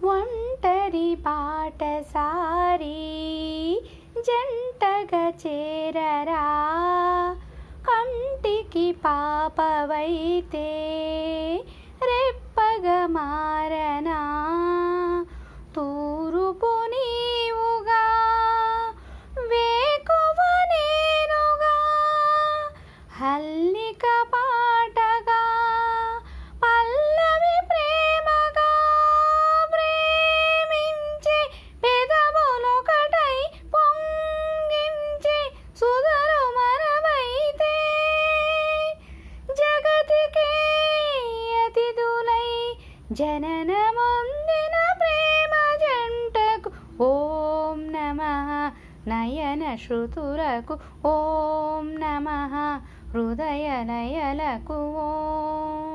ఒంటరి బాటసారి జంటగా చేరరా, కంటికి పాపవైతే రెప్పగా మారనా. తూరుపు నీవుగా వేకువ నేనుగా, హల్లిక పాటగా పల్లవి ప్రేమగా, ప్రేమించే పెదవులొకటై పొంగించే సుధరు మనమైతే, జగతికే అతిథులై జననమొందిన ప్రేమ జంటకు ఓం నమః. నయన శృతులకు ఓం నమః. హృదయ లయలకు ఓం.